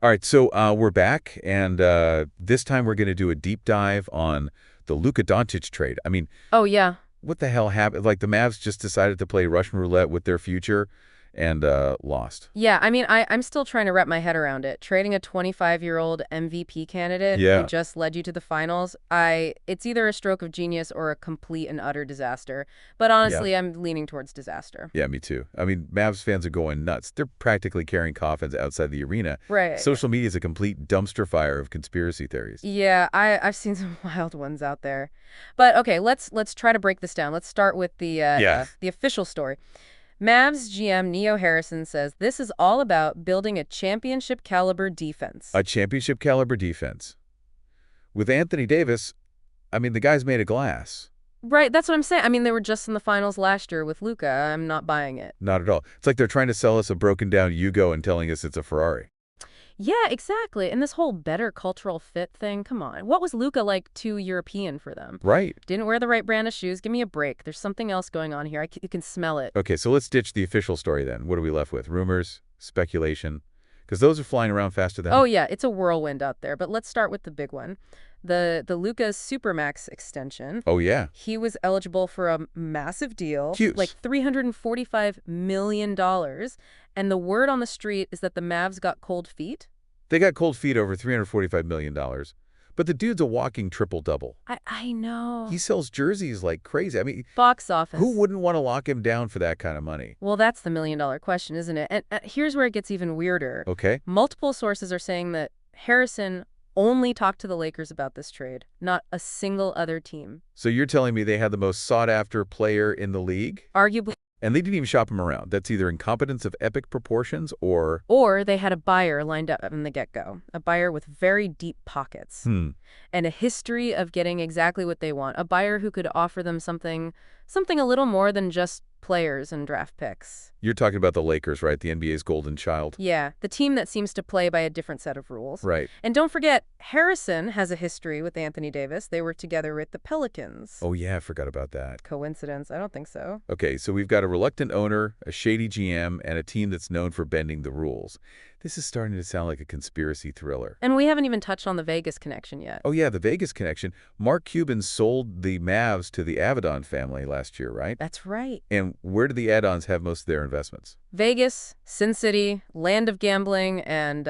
All right, so we're back, and this time we're going to do a deep dive on the Luka Doncic trade. I mean, Oh, yeah. what the hell happened? Like, the Mavs just decided to play Russian roulette with their future and lost. Yeah, I'm still trying to wrap my head around it. Trading a 25-year-old MVP candidate who Yeah, just led you to the finals, it's either a stroke of genius or a complete and utter disaster. But yeah, honestly, I'm leaning towards disaster. yeah, me too. I mean, Mavs fans are going nuts. They're practically carrying coffins outside the arena. Right. Social media is a complete dumpster fire of conspiracy theories. Yeah, I've seen some wild ones out there. But okay, let's try to break this down. Let's start with Yeah, the official story. Mavs GM Neo Harrison says this is all about building a championship caliber defense. a championship caliber defense. With Anthony Davis, I mean, the guy's made of glass. Right, that's what I'm saying. I mean, they were just in the finals last year with Luka. I'm not buying it. Not at all. It's like they're trying to sell us a broken down Yugo and telling us it's a Ferrari. Yeah, exactly. And this whole better cultural fit thing, come on. What was Luka like too European for them? Right. Didn't wear the right brand of shoes. Give me a break. There's something else going on here. You can smell it. Okay, so let's ditch the official story then. What are we left with? Rumors, speculation? Because those are flying around faster Oh than... yeah, it's a whirlwind out there. But let's start with the big one. The Luka's Supermax extension. Oh, yeah. He was eligible for a massive deal, like Hughes. $345 million. And the word on the street is that the Mavs got cold feet. They got cold feet over $345 million. But the dude's a walking triple-double. I know. He sells jerseys like crazy. I mean, Box who office. wouldn't want to lock him down for that kind of money? Well, that's the million-dollar question, isn't it? And here's where it gets even weirder. Okay? Multiple sources are saying that Harrison only talked to the Lakers about this trade, not a single other team. So you're telling me they had the most sought-after player in the league? Arguably, And they didn't even shop him around. That's either incompetence of epic proportions or... or they had a buyer lined up from the get-go, a buyer with very deep pockets and a history of getting exactly what they want, a buyer who could offer them something a little more than just players and draft picks. You're talking about the Lakers, right? The NBA's golden child. Yeah, the team that seems to play by a different set of rules. Right. And don't forget, Harrison has a history with Anthony Davis. They were together with the Pelicans. Oh, yeah, I forgot about that. Coincidence? I don't think so. Okay, so we've got a reluctant owner, a shady GM, and a team that's known for bending the rules. This is starting to sound like a conspiracy thriller. And we haven't even touched on the Vegas connection yet. Oh, yeah, the Vegas connection. Mark Cuban sold the Mavs to the Avidon family last year, right? That's right. And where do the add-ons have most of their investments? Vegas, Sin City, land of gambling, and,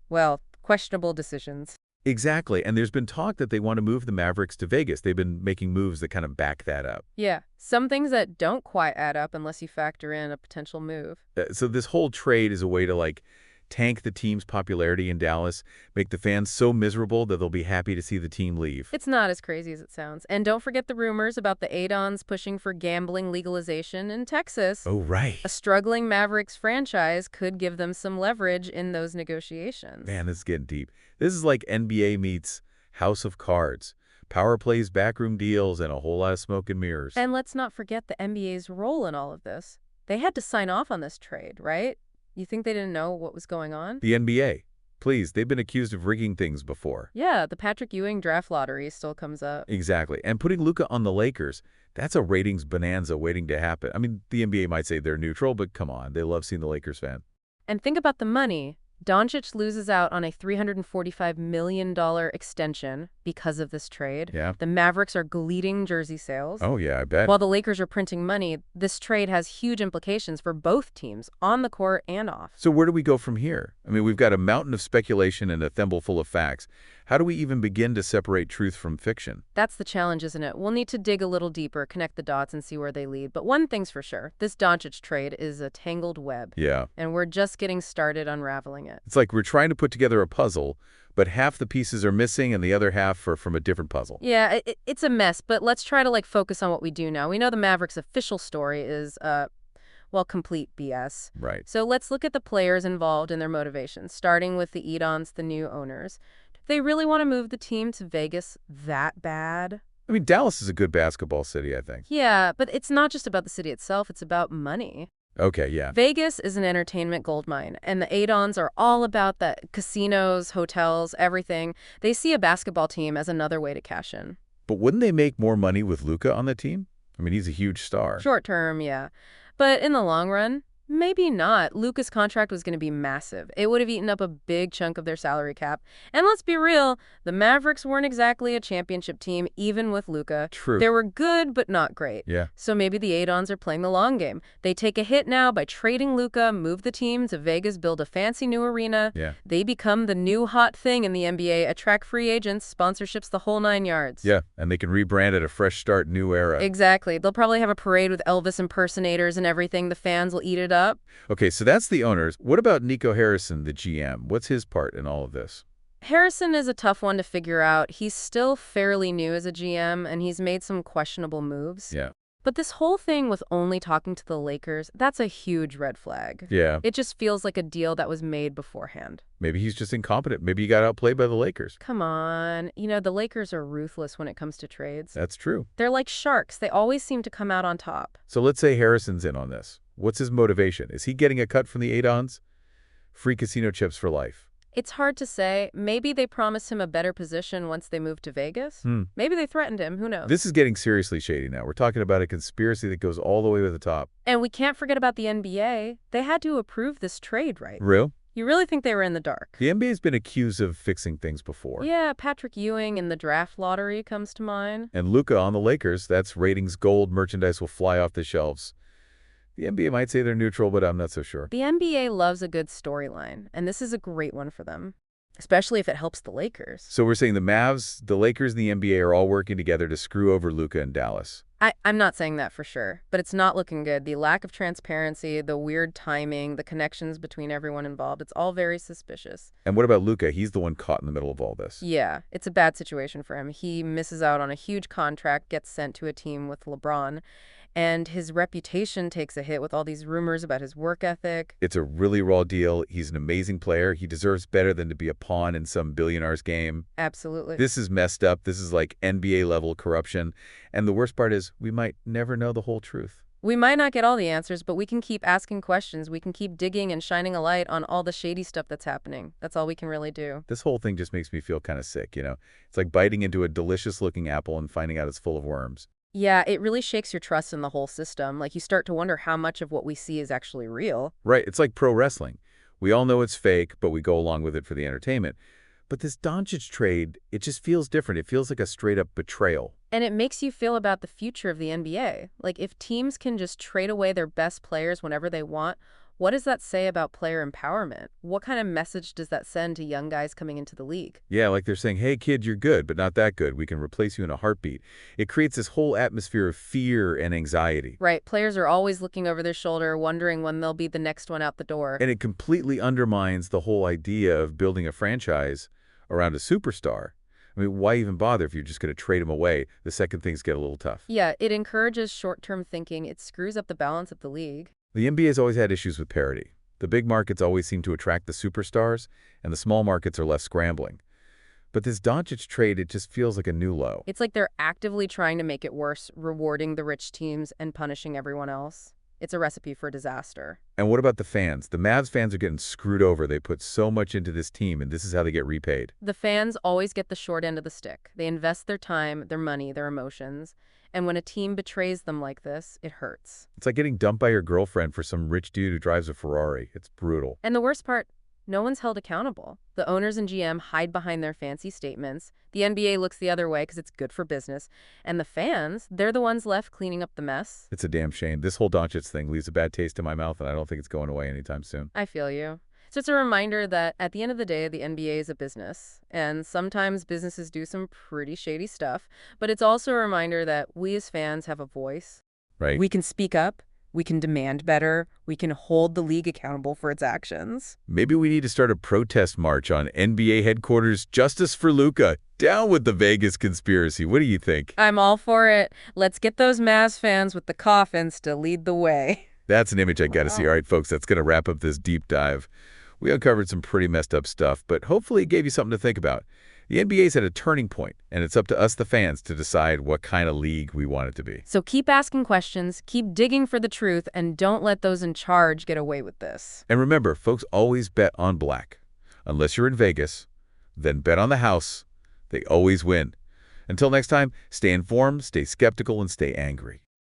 well, questionable decisions. Exactly, and there's been talk that they want to move the Mavericks to Vegas. They've been making moves that kind of back that up. Yeah, some things that don't quite add up unless you factor in a potential move. So this whole trade is a way to, like, tank the team's popularity in Dallas, make the fans so miserable that they'll be happy to see the team leave. It's not as crazy as it sounds. And don't forget the rumors about the Avidons pushing for gambling legalization in Texas. Oh, right. A struggling Mavericks franchise could give them some leverage in those negotiations. Man, this is getting deep. This is like NBA meets House of Cards. Power plays, backroom deals, and a whole lot of smoke and mirrors. And let's not forget the NBA's role in all of this. They had to sign off on this trade, right? You think they didn't know what was going on? The NBA. Please, they've been accused of rigging things before. Yeah, the Patrick Ewing draft lottery still comes up. Exactly. And putting Luka on the Lakers, that's a ratings bonanza waiting to happen. I mean, the NBA might say they're neutral, but come on, they love seeing the Lakers fan. And think about the money. Doncic loses out on a $345 million extension because of this trade. Yeah. The Mavericks are bleeding jersey sales. Oh, yeah, I bet. While the Lakers are printing money, this trade has huge implications for both teams, on the court and off. So where do we go from here? I mean, we've got a mountain of speculation and a thimble full of facts. How do we even begin to separate truth from fiction? That's the challenge, isn't it? We'll need to dig a little deeper, connect the dots, and see where they lead. But one thing's for sure, this Doncic trade is a tangled web. Yeah. And we're just getting started unraveling it. It's like we're trying to put together a puzzle, but half the pieces are missing and the other half are from a different puzzle. Yeah, it's a mess, but let's try to focus on what we do know. We know the Mavericks' official story is, well, complete BS. Right. So let's look at the players involved and their motivations, starting with the Edons, the new owners. Do they really want to move the team to Vegas that bad? I mean, Dallas is a good basketball city, I think. Yeah, but it's not just about the city itself, it's about money. Okay, yeah. Vegas is an entertainment goldmine, and the Adons are all about the casinos, hotels, everything. They see a basketball team as another way to cash in. But wouldn't they make more money with Luka on the team? I mean, he's a huge star. Short term, yeah. But in the long run, Maybe not. Luka's contract was going to be massive. It would have eaten up a big chunk of their salary cap. And let's be real, the Mavericks weren't exactly a championship team, even with Luka. True. They were good, but not great. Yeah. So maybe the Avidons are playing the long game. They take a hit now by trading Luka, move the team to Vegas, build a fancy new arena. Yeah. They become the new hot thing in the NBA, attract free agents, sponsorships, the whole 9 yards. Yeah, and they can rebrand it a fresh start, new era. Exactly. They'll probably have a parade with Elvis impersonators and everything. The fans will eat it up. Okay, so that's the owners. What about Nico Harrison, the GM? What's his part in all of this? Harrison is a tough one to figure out. He's still fairly new as a GM, and he's made some questionable moves. Yeah. But this whole thing with only talking to the Lakers, that's a huge red flag. Yeah. It just feels like a deal that was made beforehand. Maybe he's just incompetent. Maybe he got outplayed by the Lakers. Come on. The Lakers are ruthless when it comes to trades. That's true. They're like sharks. They always seem to come out on top. So let's say Harrison's in on this. What's his motivation? Is he getting a cut from the Aidons? Free casino chips for life. It's hard to say. Maybe they promised him a better position once they moved to Vegas. Maybe they threatened him. Who knows? This is getting seriously shady now. We're talking about a conspiracy that goes all the way to the top. And we can't forget about the NBA. They had to approve this trade, right? Real? You really think they were in the dark? The NBA's been accused of fixing things before. Yeah, Patrick Ewing in the draft lottery comes to mind. And Luka on the Lakers, that's ratings gold. Merchandise will fly off the shelves. The NBA might say they're neutral, but I'm not so sure. The NBA loves a good storyline, and this is a great one for them, especially if it helps the Lakers. So we're saying the Mavs, the Lakers, and the NBA are all working together to screw over Luka and Dallas. I'm not saying that for sure, but it's not looking good. The lack of transparency, the weird timing, the connections between everyone involved, it's all very suspicious. And what about Luka? He's the one caught in the middle of all this. Yeah, it's a bad situation for him. He misses out on a huge contract, gets sent to a team with LeBron, and his reputation takes a hit with all these rumors about his work ethic. It's a really raw deal. He's an amazing player. He deserves better than to be a pawn in some billionaire's game. Absolutely. This is messed up. This is like NBA-level corruption. And the worst part is we might never know the whole truth. We might not get all the answers, but we can keep asking questions. We can keep digging and shining a light on all the shady stuff that's happening. That's all we can really do. This whole thing just makes me feel kind of sick, you know? It's like biting into a delicious-looking apple and finding out it's full of worms. Yeah, it really shakes your trust in the whole system. Like, you start to wonder how much of what we see is actually real. Right. It's like pro wrestling. We all know it's fake, but we go along with it for the entertainment. But this Doncic trade, it just feels different. It feels like a straight-up betrayal. And it makes you feel about the future of the NBA. Like, if teams can just trade away their best players whenever they want, what does that say about player empowerment? What kind of message does that send to young guys coming into the league? Yeah, like they're saying, hey, kid, you're good, but not that good. We can replace you in a heartbeat. It creates this whole atmosphere of fear and anxiety. Right. Players are always looking over their shoulder, wondering when they'll be the next one out the door. And it completely undermines the whole idea of building a franchise around a superstar. I mean, why even bother if you're just going to trade him away the second things get a little tough? Yeah, it encourages short-term thinking. It screws up the balance of the league. The NBA has always had issues with parity. The big markets always seem to attract the superstars, and the small markets are left scrambling. But this Doncic trade, it just feels like a new low. It's like they're actively trying to make it worse, rewarding the rich teams and punishing everyone else. It's a recipe for disaster. And what about the fans? The Mavs fans are getting screwed over. They put so much into this team, and this is how they get repaid. The fans always get the short end of the stick. They invest their time, their money, their emotions. And when a team betrays them like this, it hurts. It's like getting dumped by your girlfriend for some rich dude who drives a Ferrari. It's brutal. And the worst part, no one's held accountable. The owners and GM hide behind their fancy statements. The NBA looks the other way because it's good for business. And the fans, they're the ones left cleaning up the mess. It's a damn shame. This whole Doncic thing leaves a bad taste in my mouth, and I don't think it's going away anytime soon. I feel you. So it's a reminder that at the end of the day, the NBA is a business. And sometimes businesses do some pretty shady stuff. But it's also a reminder that we as fans have a voice. Right. We can speak up. We can demand better. We can hold the league accountable for its actions. Maybe we need to start a protest march on NBA headquarters. Justice for Luka. Down with the Vegas conspiracy. What do you think? I'm all for it. Let's get those Mavs fans with the coffins to lead the way. That's an image I got to see. All right, folks, that's going to wrap up this deep dive. We uncovered some pretty messed up stuff, but hopefully it gave you something to think about. The NBA's at a turning point, and it's up to us, the fans, to decide what kind of league we want it to be. So keep asking questions, keep digging for the truth, and don't let those in charge get away with this. And remember, folks always bet on black. Unless you're in Vegas, then bet on the house. They always win. Until next time, stay informed, stay skeptical, and stay angry.